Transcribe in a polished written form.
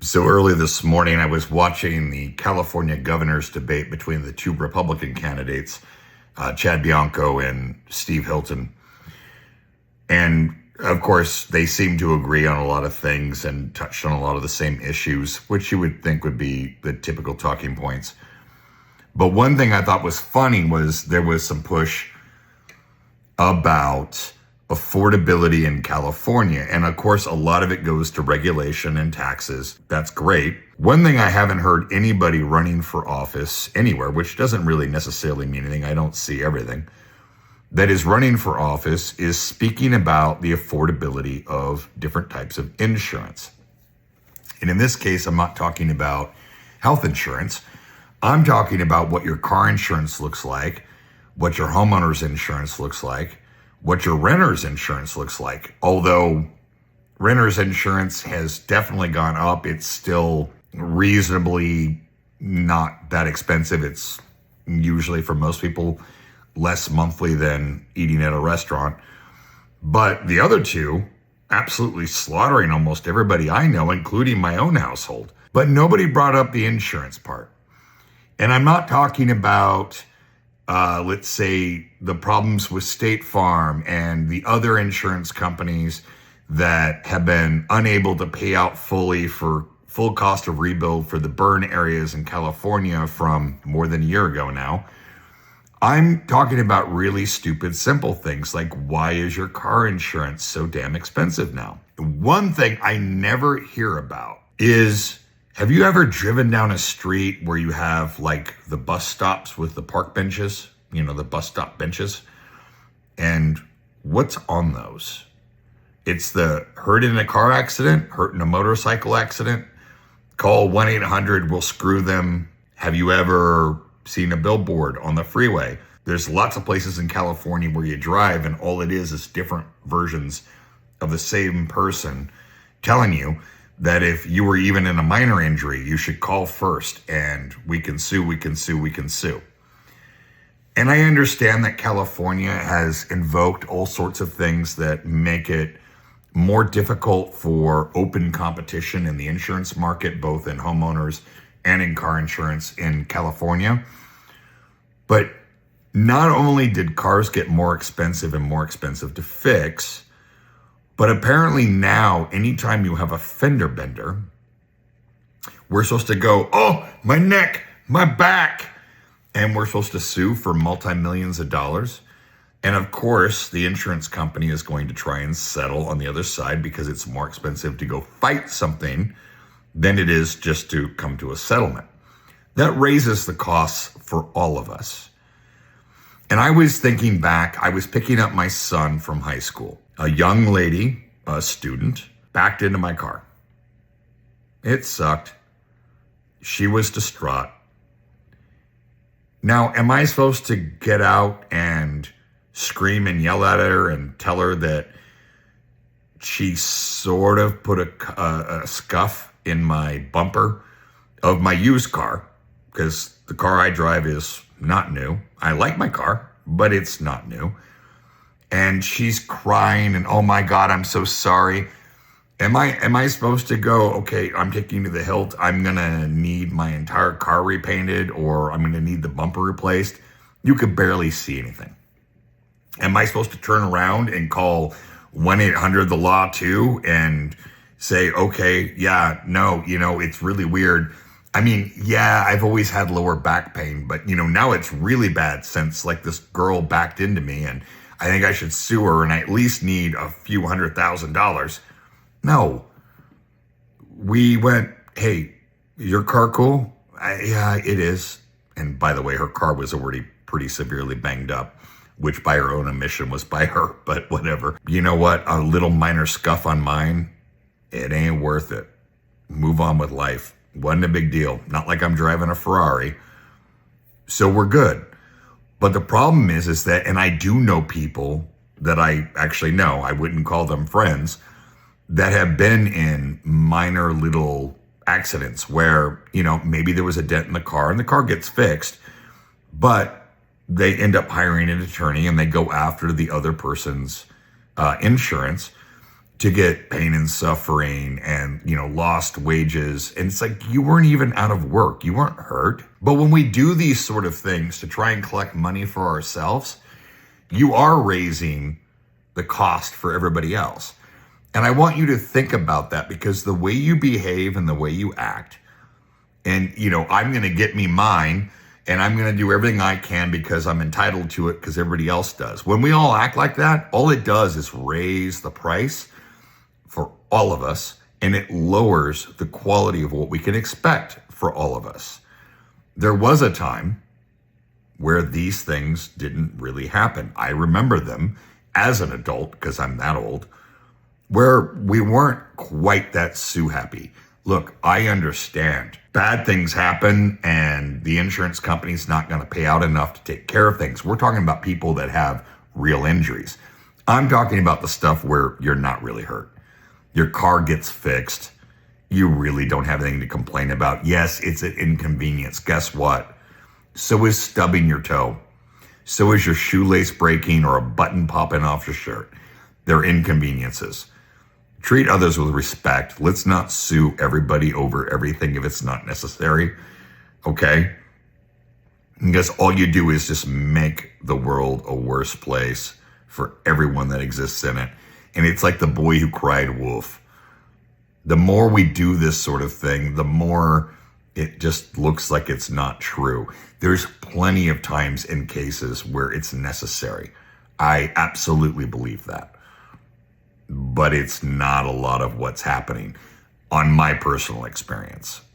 So early this morning, I was watching the California governor's debate between the two Republican candidates, Chad Bianco and Steve Hilton. And of course, they seem to agree on a lot of things and touched on a lot of the same issues, which you would think would be the typical talking points. But one thing I thought was funny was there was some push about affordability in California. And of course, a lot of it goes to regulation and taxes. That's great. One thing I haven't heard anybody running for office anywhere, which doesn't really necessarily mean anything, I don't see everything, that is running for office is speaking about the affordability of different types of insurance. And in this case, I'm not talking about health insurance. I'm talking about what your car insurance looks like, what your homeowner's insurance looks like, what your renter's insurance looks like. Although renter's insurance has definitely gone up, it's still reasonably not that expensive. It's usually, for most people, less monthly than eating at a restaurant. But the other two, absolutely slaughtering almost everybody I know, including my own household. But nobody brought up the insurance part. And I'm not talking about let's say the problems with State Farm and the other insurance companies that have been unable to pay out fully for full cost of rebuild for the burn areas in California from more than a year ago now. I'm talking about really stupid, simple things like, why is your car insurance so damn expensive now? One thing I never hear about is, have you ever driven down a street where you have like the bus stops with the park benches, the bus stop benches? And what's on those? It's the hurt in a car accident, hurt in a motorcycle accident, call 1-800, we'll screw them. Have you ever seen a billboard on the freeway? There's lots of places in California where you drive and all it is different versions of the same person telling you that if you were even in a minor injury, you should call first and we can sue, we can sue, we can sue. And I understand that California has invoked all sorts of things that make it more difficult for open competition in the insurance market, both in homeowners and in car insurance in California. But not only did cars get more expensive and more expensive to fix, but apparently now, anytime you have a fender bender, we're supposed to go, oh, my neck, my back, and we're supposed to sue for multi-millions of dollars. And of course, the insurance company is going to try and settle on the other side because it's more expensive to go fight something than it is just to come to a settlement. That raises the costs for all of us. And I was thinking back, I was picking up my son from high school. A young lady, a student, backed into my car. It sucked. She was distraught. Now, am I supposed to get out and scream and yell at her and tell her that she sort of put a scuff in my bumper of my used car? Because the car I drive is not new. I like my car, but it's not new. And she's crying and, oh my God, I'm so sorry. Am I supposed to go, okay, I'm taking you to the hilt, I'm gonna need my entire car repainted, or I'm gonna need the bumper replaced? You could barely see anything. Am I supposed to turn around and call 1-800-THE-LAW too and say, okay, yeah, no, it's really weird. I mean, yeah, I've always had lower back pain, but now it's really bad since like this girl backed into me and I think I should sue her and I at least need a few $100,000. No. We went, hey, your car cool? Yeah, it is. And by the way, her car was already pretty severely banged up, which by her own admission was by her, but whatever. You know what? A little minor scuff on mine, it ain't worth it. Move on with life. Wasn't a big deal. Not like I'm driving a Ferrari. So we're good. But the problem is that, and I do know people that I actually know, I wouldn't call them friends, that have been in minor little accidents where, maybe there was a dent in the car and the car gets fixed, but they end up hiring an attorney and they go after the other person's insurance. to get pain and suffering and, lost wages. And it's like, you weren't even out of work. You weren't hurt. But when we do these sort of things to try and collect money for ourselves, you are raising the cost for everybody else. And I want you to think about that, because the way you behave and the way you act, and, I'm going to get me mine, and I'm going to do everything I can because I'm entitled to it because everybody else does. When we all act like that, all it does is raise the price for all of us, and it lowers the quality of what we can expect for all of us. There was a time where these things didn't really happen. I remember them as an adult, because I'm that old, where we weren't quite that sue happy. Look, I understand bad things happen and the insurance company's not going to pay out enough to take care of things. We're talking about people that have real injuries. I'm talking about the stuff where you're not really hurt. Your car gets fixed. You really don't have anything to complain about. Yes, it's an inconvenience. Guess what? So is stubbing your toe. So is your shoelace breaking or a button popping off your shirt. They're inconveniences. Treat others with respect. Let's not sue everybody over everything if it's not necessary. Okay? Because all you do is just make the world a worse place for everyone that exists in it. And it's like the boy who cried wolf. The more we do this sort of thing, the more it just looks like it's not true. There's plenty of times in cases where it's necessary. I absolutely believe that. But it's not a lot of what's happening on my personal experience.